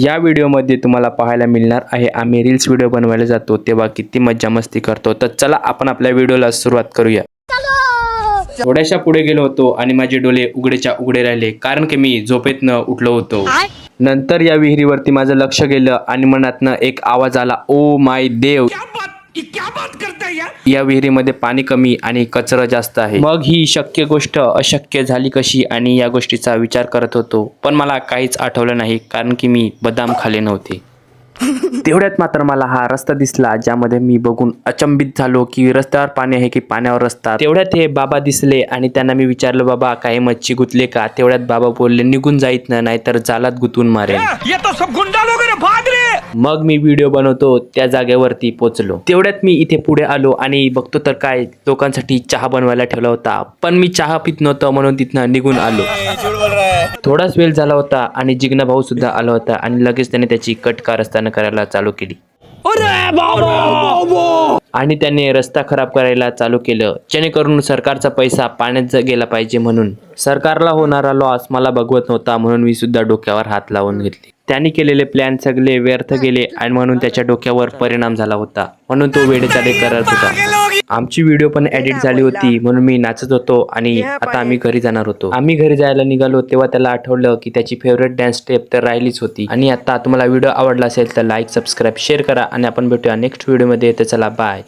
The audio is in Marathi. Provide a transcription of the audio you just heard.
या व्हिडिओमध्ये तुम्हाला पाहायला मिळणार आहे आम्ही रील्स व्हिडिओ बनवायला जातो तेव्हा किती मज्जा मस्ती करतो। तर चला आपण आपल्या व्हिडिओला सुरुवात करूया। थोड्याशा पुढे गेलो होतो आणि माझे डोळे उघडेच्या उघडे राहिले कारण की मी झोपेतनं उठलो होतो। नंतर या विहिरीवरती माझं लक्ष गेलं आणि मनातनं एक आवाज आला, ओ माय देव, क्या बात करता है या विहिरीमध्ये पाणी कमी आणि कचरा जास्त आहे। मग ही शक्य गोष्ट अशक्य झाली कशी आणि या गोष्टीचा विचार करत होतो, पण मला काहीच आठवलं नाही कारण की मी बदाम खाल्ले नव्हते। तेवढ्यात मात्र मला हा रस्ता दिसला ज्यामध्ये मी बघून अचंबित झालो की रस्त्यावर पाणी आहे की पाण्यावर रस्ता। तेवढ्यात हे बाबा दिसले आणि त्यांना मी विचारलं, बाबा काही मच्छी गुतले का? तेवढ्यात बाबा बोलले, निघून जाईत ना, नाहीतर जालात गुतून मारेल। मग मी व्हिडिओ बनवतो त्या जागेवरती पोहोचलो। तेवढ्यात मी इथे पुढे आलो आणि बघतो तर काय लोकांसाठी चहा बनवायला ठेवला होता, पण मी चहा पित नव्हतो म्हणून तिथनं निघून आलो। थोडाच वेळ झाला होता आणि जिग्ना भाऊ सुद्धा आला होता आणि लगेच त्याने त्याची कट कारस्थान करायला चालू केली आणि त्याने रस्ता खराब करायला चालू केलं जेणेकरून सरकारचा पैसा पाण्यात गेला पाहिजे म्हणून। सरकारला होणारा लॉस मला बघवत नव्हता म्हणून मी सुद्धा डोक्यावर हात लावून घेतले। त्यांनी केलेले प्लॅन सगळे व्यर्थ गेले आणि म्हणून त्याच्या डोक्यावर परिणाम झाला होता, म्हणून तो वेडेचाळे करत होता। आमची व्हिडिओ पण एडिट झाली होती म्हणून मी नाचत होतो आणि आता आम्ही घरी जाणार होतो। आम्ही घरी जायला निघालो तेव्हा त्याला आठवलं की त्याची फेवरेट डान्स स्टेप तर राहिलीच होती। आणि आता तुम्हाला व्हिडिओ आवडला असेल तर लाईक, सबस्क्राईब, शेअर करा आणि आपण भेटूया नेक्स्ट व्हिडिओमध्ये। तर चला बाय।